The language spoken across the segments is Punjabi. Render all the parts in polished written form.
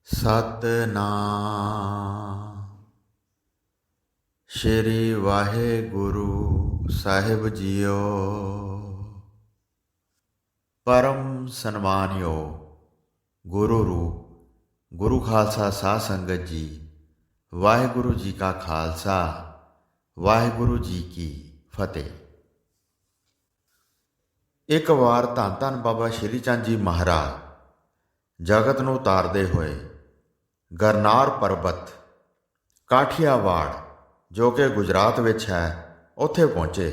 ਸਤਿਨਾਮ ਸ਼੍ਰੀ ਵਾਹਿਗੁਰੂ ਸਾਹਿਬ ਜੀਓ। ਪਰਮ ਸਨਮਾਨਿਓ ਗੁਰੂ ਰੂਪ ਗੁਰੂ ਖਾਲਸਾ ਸਾਧ ਸੰਗਤ ਜੀ, ਵਾਹਿਗੁਰੂ ਜੀ ਕਾ ਖਾਲਸਾ, ਵਾਹਿਗੁਰੂ ਜੀ ਕੀ ਫਤਿਹ। ਇੱਕ ਵਾਰ ਧੰਨ ਧੰਨ ਬਾਬਾ ਸ਼੍ਰੀ ਚੰਦ ਜੀ ਮਹਾਰਾਜ ਜਗਤ ਨੂੰ ਤਾਰਦੇ ਹੋਏ ਗਰਨਾਰ ਪਰਬਤ ਕਾਠੀਆਵਾੜ, ਜੋ ਕਿ ਗੁਜਰਾਤ ਵਿੱਚ ਹੈ, ਉੱਥੇ ਪਹੁੰਚੇ।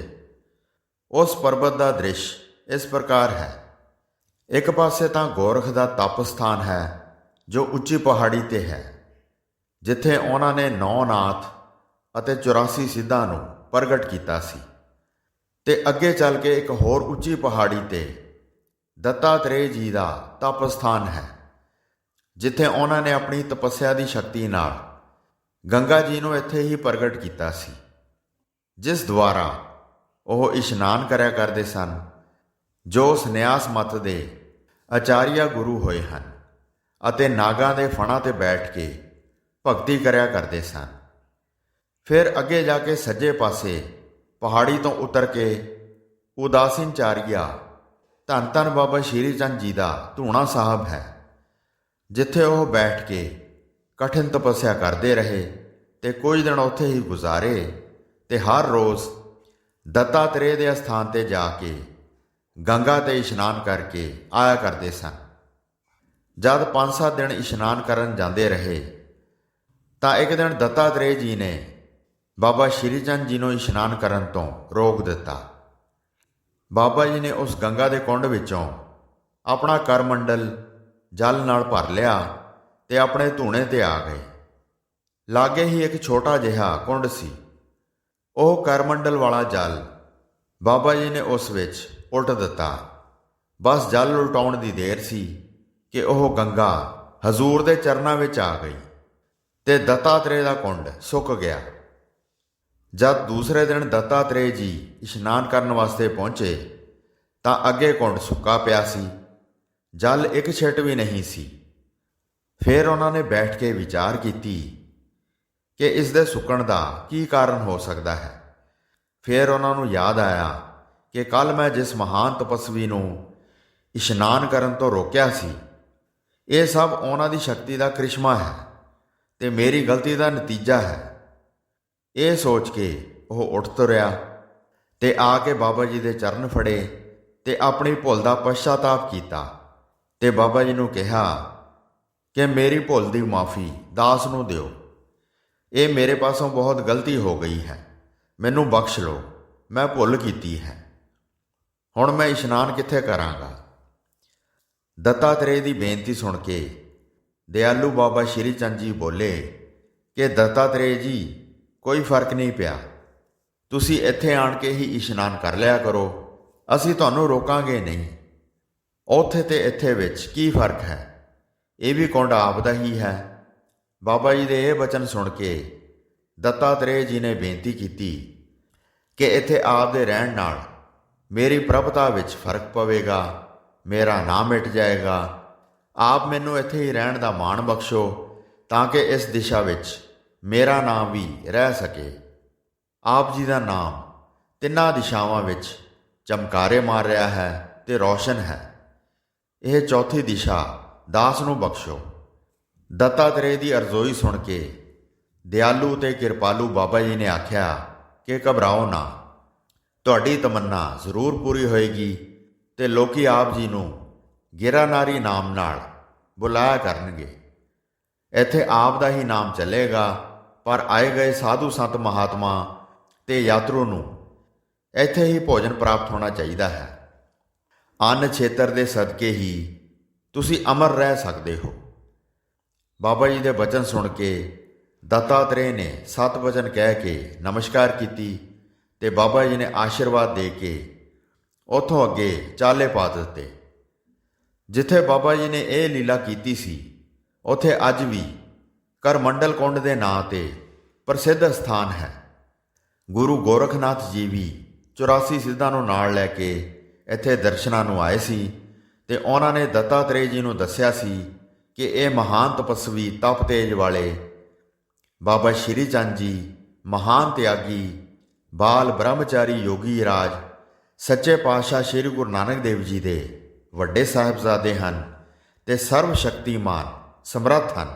ਉਸ ਪਰਬਤ ਦਾ ਦ੍ਰਿਸ਼ ਇਸ ਪ੍ਰਕਾਰ ਹੈ। ਇੱਕ ਪਾਸੇ ਤਾਂ ਗੋਰਖ ਦਾ ਤਪ ਸਥਾਨ ਹੈ, ਜੋ ਉੱਚੀ ਪਹਾੜੀ 'ਤੇ ਹੈ, ਜਿੱਥੇ ਉਹਨਾਂ ਨੇ 9 ਨਾਥ ਅਤੇ 84 ਸਿੱਧਾਂ ਨੂੰ ਪ੍ਰਗਟ ਕੀਤਾ ਸੀ। ਤੇ ਅੱਗੇ ਚੱਲ ਕੇ ਇੱਕ ਹੋਰ ਉੱਚੀ ਪਹਾੜੀ 'ਤੇ ਦੱਤਾਤਰੇय ਜੀ ਦਾ ਤਪ ਸਥਾਨ ਹੈ, ਜਿੱਥੇ ਉਹਨਾਂ ਨੇ ਆਪਣੀ ਤਪੱਸਿਆ ਦੀ ਸ਼ਕਤੀ ਨਾਲ ਗੰਗਾ ਜੀ ਨੂੰ ਇੱਥੇ ਹੀ ਪ੍ਰਗਟ ਕੀਤਾ ਸੀ, ਜਿਸ ਦੁਆਰਾ ਉਹ ਇਸ਼ਨਾਨ ਕਰਿਆ ਕਰਦੇ ਸਨ, ਜੋ ਸੰਨਿਆਸ ਮਤ ਦੇ ਆਚਾਰੀਆ ਗੁਰੂ ਹੋਏ ਹਨ, ਅਤੇ ਨਾਗਾਂ ਦੇ ਫਣਾਂ 'ਤੇ ਬੈਠ ਕੇ ਭਗਤੀ ਕਰਿਆ ਕਰਦੇ ਸਨ। ਫਿਰ ਅੱਗੇ ਜਾ ਕੇ ਸੱਜੇ ਪਾਸੇ ਪਹਾੜੀ ਤੋਂ ਉਤਰ ਕੇ ਉਦਾਸੀਨਚਾਰੀਆ ਧੰਨ ਧੰਨ ਬਾਬਾ ਸ਼੍ਰੀ ਚੰਦ ਜੀ ਦਾ ਧੂਣਾ ਸਾਹਿਬ ਹੈ, ਜਿੱਥੇ ਉਹ ਬੈਠ ਕੇ ਕਠਿਨ ਤਪੱਸਿਆ ਕਰਦੇ ਰਹੇ ਤੇ ਕੁਝ ਦਿਨ ਉੱਥੇ ਹੀ ਗੁਜ਼ਾਰੇ, ਤੇ ਹਰ ਰੋਜ਼ ਦੱਤਾਤਰੇय ਦੇ ਅਸਥਾਨ 'ਤੇ ਜਾ ਕੇ ਗੰਗਾ 'ਤੇ ਇਸ਼ਨਾਨ ਕਰਕੇ ਆਇਆ ਕਰਦੇ ਸਨ। ਜਦ 5-7 ਦਿਨ ਇਸ਼ਨਾਨ ਕਰਨ ਜਾਂਦੇ ਰਹੇ ਤਾਂ ਇੱਕ ਦਿਨ ਦੱਤਾਤਰੇय ਜੀ ਨੇ ਬਾਬਾ ਸ਼੍ਰੀ ਚੰਦ ਜੀ ਨੂੰ ਇਸ਼ਨਾਨ ਕਰਨ ਤੋਂ ਰੋਕ ਦਿੱਤਾ। ਬਾਬਾ ਜੀ ਨੇ ਉਸ ਗੰਗਾ ਦੇ ਕੁੰਡ ਵਿੱਚੋਂ ਆਪਣਾ ਕਰਮੰਡਲ ਜਲ ਨਾਲ ਭਰ ਲਿਆ ਤੇ ਆਪਣੇ ਧੂਣੇ 'ਤੇ ਆ ਗਏ। ਲਾਗੇ ਹੀ ਇੱਕ ਛੋਟਾ ਜਿਹਾ ਕੁੰਡ ਸੀ। ਉਹ ਕਰਮੰਡਲ ਵਾਲਾ ਜਲ ਬਾਬਾ ਜੀ ਨੇ ਉਸ ਵਿੱਚ ਉਲਟ ਦਿੱਤਾ। ਬਸ ਜਲ ਉਲਟਾਉਣ ਦੀ ਦੇਰ ਸੀ ਕਿ ਉਹ ਗੰਗਾ ਹਜ਼ੂਰ ਦੇ ਚਰਨਾਂ ਵਿੱਚ ਆ ਗਈ ਤੇ ਦੱਤਾਤਰੇय ਦਾ ਕੁੰਡ ਸੁੱਕ ਗਿਆ। ਜਦ ਦੂਸਰੇ ਦਿਨ ਦੱਤਾਤਰੇय ਜੀ ਇਸ਼ਨਾਨ ਕਰਨ ਵਾਸਤੇ ਪਹੁੰਚੇ ਤਾਂ ਅੱਗੇ ਕੁੰਡ ਸੁੱਕਾ ਪਿਆ ਸੀ, ਜਲ ਇੱਕ ਛਿੱਟ ਵੀ ਨਹੀਂ ਸੀ। ਫਿਰ ਉਹਨਾਂ ਨੇ ਬੈਠ ਕੇ ਵਿਚਾਰ ਕੀਤੀ ਕਿ ਇਸ ਦੇ ਸੁੱਕਣ ਦਾ ਕੀ ਕਾਰਨ ਹੋ ਸਕਦਾ ਹੈ। ਫਿਰ ਉਹਨਾਂ ਨੂੰ ਯਾਦ ਆਇਆ ਕਿ ਕੱਲ੍ਹ ਮੈਂ ਜਿਸ ਮਹਾਨ ਤਪਸਵੀ ਨੂੰ ਇਸ਼ਨਾਨ ਕਰਨ ਤੋਂ ਰੋਕਿਆ ਸੀ, ਇਹ ਸਭ ਉਹਨਾਂ ਦੀ ਸ਼ਕਤੀ ਦਾ ਕ੍ਰਿਸ਼ਮਾ ਹੈ ਤੇ ਮੇਰੀ ਗਲਤੀ ਦਾ ਨਤੀਜਾ ਹੈ। ਇਹ ਸੋਚ ਕੇ ਉਹ ਉੱਠ ਤੁਰਿਆ ਤੇ ਆ ਕੇ ਬਾਬਾ ਜੀ ਦੇ ਚਰਨ ਫੜੇ ਤੇ ਆਪਣੀ ਭੁੱਲ ਦਾ ਪਛਤਾਤਾਪ ਕੀਤਾ ਤੇ ਬਾਬਾ ਜੀ ਨੂੰ ਕਿਹਾ ਕਿ ਮੇਰੀ ਭੁੱਲ ਦੀ ਮਾਫੀ ਦਾਸ ਨੂੰ ਦਿਓ। ਇਹ ਮੇਰੇ ਪਾਸੋਂ ਬਹੁਤ ਗਲਤੀ ਹੋ ਗਈ ਹੈ, ਮੈਨੂੰ ਬਖਸ਼ ਲਓ, ਮੈਂ ਭੁੱਲ ਕੀਤੀ ਹੈ। ਹੁਣ ਮੈਂ ਇਸ਼ਨਾਨ ਕਿੱਥੇ ਕਰਾਂਗਾ? ਦੱਤਾਤਰੇय ਦੀ ਬੇਨਤੀ ਸੁਣ ਕੇ ਦਿਆਲੂ ਬਾਬਾ ਸ਼੍ਰੀ ਚੰਦ ਜੀ ਬੋਲੇ ਕਿ ਦੱਤਾਤਰੇय ਜੀ, ਕੋਈ ਫਰਕ ਨਹੀਂ ਪਿਆ, ਤੁਸੀਂ ਇੱਥੇ ਆਣ ਕੇ ਹੀ ਇਸ਼ਨਾਨ ਕਰ ਲਿਆ ਕਰੋ, ਅਸੀਂ ਤੁਹਾਨੂੰ ਰੋਕਾਂਗੇ ਨਹੀਂ। ਉੱਥੇ ਤੇ ਇੱਥੇ ਵਿੱਚ ਕੀ ਫਰਕ ਹੈ? ਇਹ ਵੀ ਕੁੰਡ ਆਪ ਦਾ ਹੀ ਹੈ। ਬਾਬਾ ਜੀ ਦੇ ਇਹ ਬਚਨ ਸੁਣ ਕੇ ਦੱਤਾਤਰੇय ਜੀ ਨੇ ਬੇਨਤੀ ਕੀਤੀ ਕਿ ਇੱਥੇ ਆਪ ਦੇ ਰਹਿਣ ਨਾਲ ਮੇਰੀ ਪ੍ਰਭਤਾ ਵਿੱਚ ਫਰਕ ਪਵੇਗਾ, ਮੇਰਾ ਨਾਮ ਮਿਟ ਜਾਏਗਾ। ਆਪ ਮੈਨੂੰ ਇੱਥੇ ਹੀ ਰਹਿਣ ਦਾ ਮਾਣ ਬਖਸ਼ੋ ਤਾਂ ਕਿ ਇਸ ਦਿਸ਼ਾ ਵਿੱਚ ਮੇਰਾ ਨਾਮ ਵੀ ਰਹਿ ਸਕੇ। ਆਪ ਜੀ ਦਾ ਨਾਮ ਤਿੰਨਾਂ ਦਿਸ਼ਾਵਾਂ ਵਿੱਚ ਚਮਕਾਰੇ ਮਾਰ ਰਿਹਾ ਹੈ ਤੇ ਰੌਸ਼ਨ ਹੈ। ਇਹ ਚੌਥੀ ਦਿਸ਼ਾ ਦਾਸ ਨੂੰ ਬਖਸ਼ੋ। ਦੱਤਾਤਰੇय ਦੀ ਅਰਜ਼ੋਈ ਸੁਣ ਕੇ ਦਿਆਲੂ ਤੇ ਕਿਰਪਾਲੂ ਬਾਬਾ ਜੀ ਨੇ ਆਖਿਆ ਕਿ ਘਬਰਾਓ ਨਾ, ਤੁਹਾਡੀ ਤਮੰਨਾ ਜ਼ਰੂਰ ਪੂਰੀ ਹੋਏਗੀ ਤੇ ਲੋਕੀ ਆਪ ਜੀ ਨੂੰ ਗਿਰਾਨਾਰੀ ਨਾਮ ਨਾਲ ਬੁਲਾਇਆ ਕਰਨਗੇ। ਇੱਥੇ ਆਪ ਦਾ ਹੀ ਨਾਮ ਚੱਲੇਗਾ, ਪਰ ਆਏ ਗਏ ਸਾਧੂ ਸੰਤ ਮਹਾਤਮਾ ਤੇ ਯਾਤਰੂ ਨੂੰ ਇੱਥੇ ਹੀ ਭੋਜਨ ਪ੍ਰਾਪਤ ਹੋਣਾ ਚਾਹੀਦਾ ਹੈ। ਅੰਨ ਛੇਤਰ ਦੇ ਸਦਕੇ ਹੀ ਤੁਸੀਂ ਅਮਰ ਰਹਿ ਸਕਦੇ ਹੋ। ਬਾਬਾ ਜੀ ਦੇ ਬਚਨ ਸੁਣ ਕੇ ਦੱਤਾਤਰੇय ਨੇ 7 ਵਚਨ ਕਹਿ ਕੇ ਨਮਸਕਾਰ ਕੀਤੀ ਤੇ ਬਾਬਾ ਜੀ ਨੇ ਆਸ਼ੀਰਵਾਦ ਦੇ ਕੇ ਉੱਥੋਂ ਅੱਗੇ ਚਾਲੇ ਪਾ ਦਿੱਤੇ। ਜਿੱਥੇ ਬਾਬਾ ਜੀ ਨੇ ਇਹ ਲੀਲਾ ਕੀਤੀ ਸੀ, ਉੱਥੇ ਅੱਜ ਵੀ ਕਰਮੰਡਲ ਕੁੰਡ ਦੇ ਨਾਂ 'ਤੇ ਪ੍ਰਸਿੱਧ ਸਥਾਨ ਹੈ। ਗੁਰੂ ਗੋਰਖਨਾਥ ਜੀ ਵੀ 84 ਸਿੱਧਾਂ ਨੂੰ ਨਾਲ ਲੈ ਕੇ ਇੱਥੇ ਦਰਸ਼ਨਾਂ ਨੂੰ ਆਏ ਸੀ ਤੇ ਉਹਨਾਂ ਨੇ ਦੱਤਾਤਰੇय ਜੀ ਨੂੰ ਦੱਸਿਆ ਸੀ ਕਿ ਇਹ ਮਹਾਨ ਤਪਸਵੀ ਤਪ ਤੇਜ ਵਾਲੇ ਬਾਬਾ ਸ਼੍ਰੀ ਚੰਦ ਜੀ ਮਹਾਨ ਤਿਆਗੀ ਬਾਲ ਬ੍ਰਹਮਚਾਰੀ ਯੋਗੀ ਰਾਜ ਸੱਚੇ ਪਾਤਸ਼ਾਹ ਸ਼੍ਰੀ ਗੁਰੂ ਨਾਨਕ ਦੇਵ ਜੀ ਦੇ ਵੱਡੇ ਸਾਹਿਬਜ਼ਾਦੇ ਹਨ ਤੇ ਸਰਵ ਸ਼ਕਤੀਮਾਨ ਸਮਰੱਥ ਹਨ।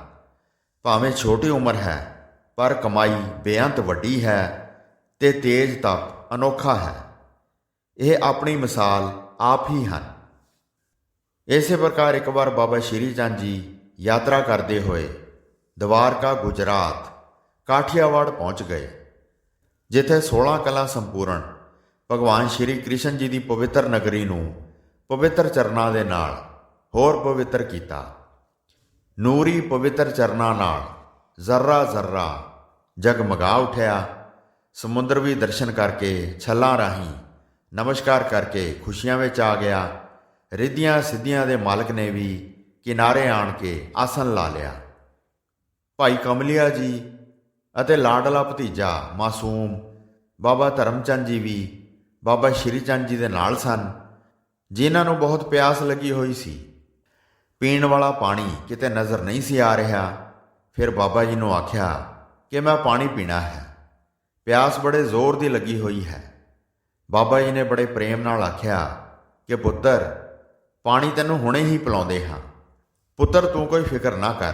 ਭਾਵੇਂ ਛੋਟੀ ਉਮਰ ਹੈ ਪਰ ਕਮਾਈ ਬੇਅੰਤ ਵੱਡੀ ਹੈ ਤੇ ਤੇਜ ਤਪ ਅਨੋਖਾ ਹੈ। ਇਹ ਆਪਣੀ ਮਿਸਾਲ ਆਪ ਹੀ ਹਨ। ਇਸੇ ਪ੍ਰਕਾਰ ਇੱਕ ਵਾਰ ਬਾਬਾ ਸ਼੍ਰੀ ਚੰਦ ਜੀ ਯਾਤਰਾ ਕਰਦੇ ਹੋਏ ਦਵਾਰਕਾ ਗੁਜਰਾਤ ਕਾਠੀਆਵਾੜ ਪਹੁੰਚ ਗਏ, ਜਿੱਥੇ 16 ਕਲਾ ਸੰਪੂਰਨ ਭਗਵਾਨ ਸ਼੍ਰੀ ਕ੍ਰਿਸ਼ਨ ਜੀ ਦੀ ਪਵਿੱਤਰ ਨਗਰੀ ਨੂੰ ਪਵਿੱਤਰ ਚਰਨਾਂ ਦੇ ਨਾਲ ਹੋਰ ਪਵਿੱਤਰ ਕੀਤਾ। ਨੂਰੀ ਪਵਿੱਤਰ ਚਰਨਾਂ ਨਾਲ ਜ਼ਰਰਾ ਜ਼ਰਰਾ ਜਗਮਗਾ ਉਠਿਆ। ਸਮੁੰਦਰ ਵੀ ਦਰਸ਼ਨ ਕਰਕੇ ਛੱਲਾਂ ਰਾਹੀਂ ਨਮਸਕਾਰ ਕਰਕੇ ਖੁਸ਼ੀਆਂ ਵਿੱਚ ਆ ਗਿਆ। ਰਿੱਧੀਆਂ ਸਿੱਧੀਆਂ ਦੇ ਮਾਲਕ ਨੇ ਵੀ ਕਿਨਾਰੇ ਆਣ ਕੇ ਆਸਣ ਲਾ ਲਿਆ। ਭਾਈ ਕਮਲਿਆ ਜੀ ਅਤੇ ਲਾਡਲਾ ਭਤੀਜਾ ਮਾਸੂਮ ਬਾਬਾ ਧਰਮਚੰਦ ਜੀ ਵੀ ਬਾਬਾ ਸ਼੍ਰੀ ਚੰਦ ਜੀ ਦੇ ਨਾਲ ਸਨ, ਜਿਨ੍ਹਾਂ ਨੂੰ ਬਹੁਤ ਪਿਆਸ ਲੱਗੀ ਹੋਈ ਸੀ। ਪੀਣ ਵਾਲਾ ਪਾਣੀ ਕਿਤੇ ਨਜ਼ਰ ਨਹੀਂ ਸੀ ਆ ਰਿਹਾ। ਫਿਰ ਬਾਬਾ ਜੀ ਨੂੰ ਆਖਿਆ ਕਿ ਮੈਂ ਪਾਣੀ ਪੀਣਾ ਹੈ, ਪਿਆਸ ਬੜੇ ਜ਼ੋਰ ਦੀ ਲੱਗੀ ਹੋਈ ਹੈ। ਬਾਬਾ ਜੀ ਨੇ ਬੜੇ ਪ੍ਰੇਮ ਨਾਲ ਆਖਿਆ ਕਿ ਪੁੱਤਰ, ਪਾਣੀ ਤੈਨੂੰ ਹੁਣੇ ਹੀ ਪਿਲਾਉਂਦੇ ਹਾਂ, ਪੁੱਤਰ ਤੂੰ ਕੋਈ ਫਿਕਰ ਨਾ ਕਰ।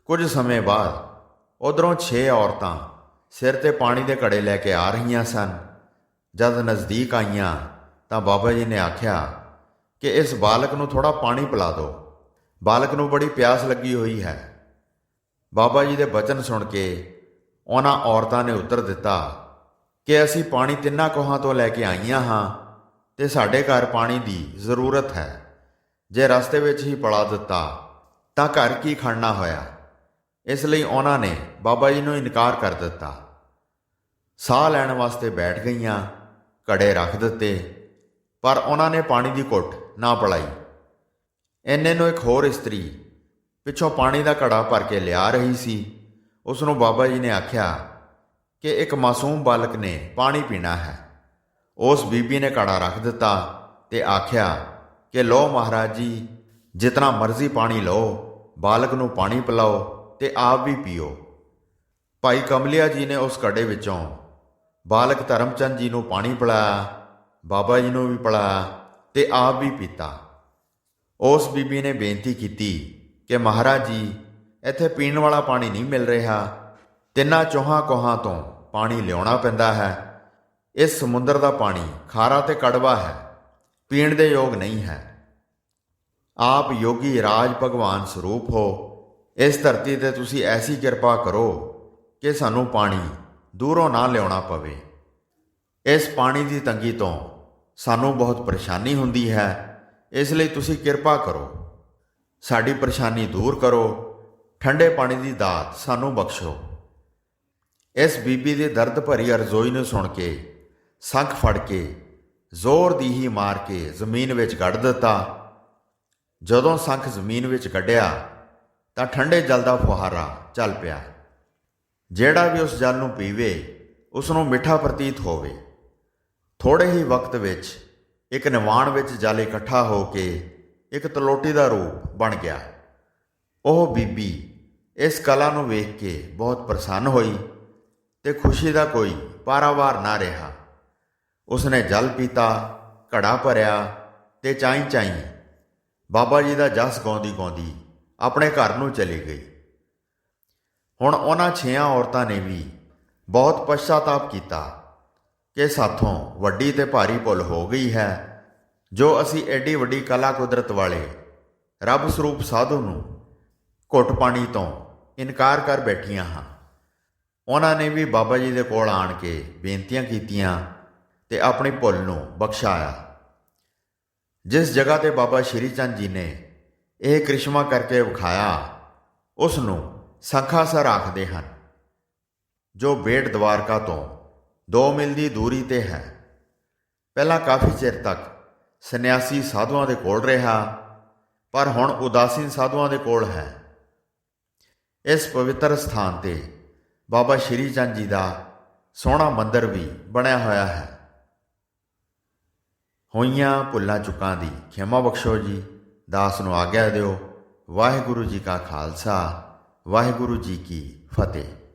ਕੁਝ ਸਮੇਂ ਬਾਅਦ ਉੱਧਰੋਂ 6 ਔਰਤਾਂ ਸਿਰ ਤੇ ਪਾਣੀ ਦੇ ਘੜੇ ਲੈ ਕੇ ਆ ਰਹੀਆਂ ਸਨ। ਜਦ ਨਜ਼ਦੀਕ ਆਈਆਂ ਤਾਂ ਬਾਬਾ ਜੀ ਨੇ ਆਖਿਆ ਕਿ ਇਸ ਬਾਲਕ ਨੂੰ ਥੋੜਾ ਪਾਣੀ ਪਿਲਾ ਦਿਓ, ਬਾਲਕ ਨੂੰ ਬੜੀ ਪਿਆਸ ਲੱਗੀ ਹੋਈ ਹੈ। ਬਾਬਾ ਜੀ ਦੇ ਬਚਨ ਸੁਣ ਕੇ ਉਹਨਾਂ ਔਰਤਾਂ ਨੇ ਉੱਤਰ ਦਿੱਤਾ ਕਿ ਅਸੀਂ ਪਾਣੀ 3 ਕੋਹਾਂ ਤੋਂ ਲੈ ਕੇ ਆਈਆਂ ਹਾਂ ਤੇ ਸਾਡੇ ਘਰ ਪਾਣੀ ਦੀ ਜ਼ਰੂਰਤ ਹੈ। ਜੇ ਰਸਤੇ ਵਿੱਚ ਹੀ ਪਿਲਾ ਦਿੱਤਾ ਤਾਂ ਘਰ ਕੀ ਖੜਨਾ ਹੋਇਆ। ਇਸ ਲਈ ਉਹਨਾਂ ਨੇ ਬਾਬਾ ਜੀ ਨੂੰ ਇਨਕਾਰ ਕਰ ਦਿੱਤਾ। ਸਾਹ ਲੈਣ ਵਾਸਤੇ ਬੈਠ ਗਈਆਂ, ਘੜੇ ਰੱਖ ਦਿੱਤੇ, ਪਰ ਉਹਨਾਂ ਨੇ ਪਾਣੀ ਦੀ ਘੁੱਟ ਨਾ ਪਿਲਾਈ। ਇੰਨੇ ਨੂੰ ਇੱਕ ਹੋਰ ਇਸਤਰੀ ਪਿੱਛੋਂ ਪਾਣੀ ਦਾ ਘੜਾ ਭਰ ਕੇ ਲਿਆ ਰਹੀ ਸੀ। ਉਸ ਨੂੰ ਬਾਬਾ ਜੀ ਨੇ ਆਖਿਆ ਕਿ ਇੱਕ ਮਾਸੂਮ ਬਾਲਕ ਨੇ ਪਾਣੀ ਪੀਣਾ ਹੈ। ਉਸ ਬੀਬੀ ਨੇ ਘੜਾ ਰੱਖ ਦਿੱਤਾ ਤੇ ਆਖਿਆ ਕਿ ਲਓ ਮਹਾਰਾਜ ਜੀ, ਜਿਤਨਾ ਮਰਜ਼ੀ ਪਾਣੀ ਲਓ, ਬਾਲਕ ਨੂੰ ਪਾਣੀ ਪਿਲਾਓ ਤੇ ਆਪ ਵੀ ਪੀਓ। ਭਾਈ ਕਮਲਿਆ ਜੀ ਨੇ ਉਸ ਘੜੇ ਵਿੱਚੋਂ ਬਾਲਕ ਧਰਮਚੰਦ ਜੀ ਨੂੰ ਪਾਣੀ ਪਿਲਾਇਆ, ਬਾਬਾ ਜੀ ਨੂੰ ਵੀ ਪਿਲਾਇਆ ਤੇ ਆਪ ਵੀ ਪੀਤਾ। ਉਸ ਬੀਬੀ ਨੇ ਬੇਨਤੀ ਕੀਤੀ ਕਿ ਮਹਾਰਾਜ ਜੀ, ਇੱਥੇ ਪੀਣ ਵਾਲਾ ਪਾਣੀ ਨਹੀਂ ਮਿਲ ਰਿਹਾ, 3 ਕੋਹਾਂ ਤੋਂ ਪਾਣੀ ਲਿਆਉਣਾ ਪੈਂਦਾ ਹੈ। ਇਸ ਸਮੁੰਦਰ ਦਾ ਪਾਣੀ ਖਾਰਾ ਤੇ ਕੜਵਾ ਹੈ, ਪੀਣ ਦੇ ਯੋਗ ਨਹੀਂ ਹੈ। ਆਪ ਯੋਗੀ ਰਾਜ ਭਗਵਾਨ ਸਰੂਪ ਹੋ, ਇਸ ਧਰਤੀ ਤੇ ਤੁਸੀਂ ਐਸੀ ਕਿਰਪਾ ਕਰੋ ਕਿ ਸਾਨੂੰ ਪਾਣੀ ਦੂਰੋਂ ਨਾ ਲਿਆਉਣਾ ਪਵੇ। ਇਸ ਪਾਣੀ ਦੀ ਤੰਗੀ ਤੋਂ ਸਾਨੂੰ ਬਹੁਤ ਪਰੇਸ਼ਾਨੀ ਹੁੰਦੀ ਹੈ, ਇਸ ਲਈ ਤੁਸੀਂ ਕਿਰਪਾ ਕਰੋ, ਸਾਡੀ ਪਰੇਸ਼ਾਨੀ ਦੂਰ ਕਰੋ, ਠੰਡੇ ਪਾਣੀ ਦੀ ਦਾਤ ਸਾਨੂੰ ਬਖਸ਼ੋ। ਇਸ ਬੀਬੀ ਦੀ ਦਰਦ ਭਰੀ ਅਰਜ਼ੋਈ ਨੂੰ ਸੁਣ ਕੇ ਸੰਖ ਫੜ ਕੇ ਜ਼ੋਰ ਦੀ ਹੀ ਮਾਰ ਕੇ ਜ਼ਮੀਨ ਵਿੱਚ ਗੱਡ ਦਿੱਤਾ। ਜਦੋਂ ਸੰਖ ਜ਼ਮੀਨ ਵਿੱਚ ਗੱਡਿਆ ਤਾਂ ਠੰਡੇ ਜਲ ਦਾ ਫੁਹਾਰਾ ਚੱਲ ਪਿਆ। ਜਿਹੜਾ ਵੀ ਉਸ ਜਲ ਨੂੰ ਪੀਵੇ ਉਸ ਨੂੰ ਮਿੱਠਾ ਪ੍ਰਤੀਤ ਹੋਵੇ। ਥੋੜੇ ਹੀ ਵਕਤ ਵਿੱਚ ਇੱਕ ਨਿਵਾਣ ਵਿੱਚ ਜਲ ਇਕੱਠਾ ਹੋ ਕੇ ਇੱਕ ਤਲੋਟੀ ਦਾ ਰੂਪ ਬਣ ਗਿਆ। ਉਹ ਬੀਬੀ ਇਸ ਕਲਾ ਨੂੰ ਵੇਖ ਕੇ ਬਹੁਤ ਪ੍ਰਸੰਨ ਹੋਈ ਤੇ ਖੁਸ਼ੀ ਦਾ ਕੋਈ ਪਾਰਾਵਾਰ ਨਾ ਰਿਹਾ। ਉਸਨੇ ਜਲ ਪੀਤਾ, ਘੜਾ ਭਰਿਆ ਤੇ ਚਾਈਂ ਚਾਈਂ ਬਾਬਾ ਜੀ ਦਾ ਜਸ ਗਾਉਂਦੀ ਗਾਉਂਦੀ ਆਪਣੇ ਘਰ ਨੂੰ ਚਲੀ ਗਈ। ਹੁਣ ਉਹਨਾਂ 6 ਔਰਤਾਂ ਨੇ ਵੀ ਬਹੁਤ ਪਛਤਾਤਾਪ ਕੀਤਾ ਕਿ ਸਾਥੋਂ ਵੱਡੀ ਤੇ ਭਾਰੀ ਭੁੱਲ ਹੋ ਗਈ ਹੈ, ਜੋ ਅਸੀਂ ਐਡੀ ਵੱਡੀ ਕਲਾ ਕੁਦਰਤ ਵਾਲੇ ਰੱਬ ਸਰੂਪ ਸਾਧੂ ਨੂੰ ਘੁੱਟ ਪਾਣੀ ਤੋਂ ਇਨਕਾਰ ਕਰ ਬੈਠੀਆਂ ਹਾਂ। ਉਹਨਾਂ ਨੇ ਵੀ ਬਾਬਾ ਜੀ ਦੇ ਕੋਲ ਆਣ ਕੇ ਬੇਨਤੀਆਂ ਕੀਤੀਆਂ ਤੇ ਆਪਣੀ ਭੁੱਲ ਨੂੰ ਬਖਸ਼ਾਇਆ। ਜਿਸ ਜਗ੍ਹਾ ਤੇ ਬਾਬਾ ਸ਼੍ਰੀ ਚੰਦ ਜੀ ਨੇ ਇਹ ਕ੍ਰਿਸ਼ਮਾ ਕਰਕੇ ਵਿਖਾਇਆ, ਉਸ ਨੂੰ ਸੰਖਾਸਰ ਆਖਦੇ ਹਨ, ਜੋ ਬੇਟ ਦਵਾਰਕਾ ਤੋਂ 2 ਮੀਲ ਦੀ ਦੂਰੀ ਤੇ ਹੈ। ਪਹਿਲਾਂ ਕਾਫੀ ਚਿਰ ਤੱਕ ਸੰਨਿਆਸੀ ਸਾਧੂਆਂ ਦੇ ਕੋਲ ਰਿਹਾ, ਪਰ ਹੁਣ ਉਦਾਸੀਨ ਸਾਧੂਆਂ ਦੇ ਕੋਲ ਹੈ। ਇਸ ਪਵਿੱਤਰ ਸਥਾਨ ਤੇ ਬਾਬਾ ਸ਼੍ਰੀ ਚੰਦ ਜੀ ਦਾ ਸੋਹਣਾ ਮੰਦਰ ਵੀ ਬਣਿਆ ਹੋਇਆ ਹੈ। ਹੋਈਆਂ ਭੁੱਲਾਂ ਚੁੱਕਾਂ ਦੀ ਖਿਮਾ ਬਖਸ਼ੋ ਜੀ। ਦਾਸ ਨੂੰ ਆਗਿਆ ਦਿਓ। ਵਾਹਿਗੁਰੂ ਜੀ ਕਾ ਖਾਲਸਾ ਵਾਹਿਗੁਰੂ ਜੀ ਕੀ ਫਤਿਹ।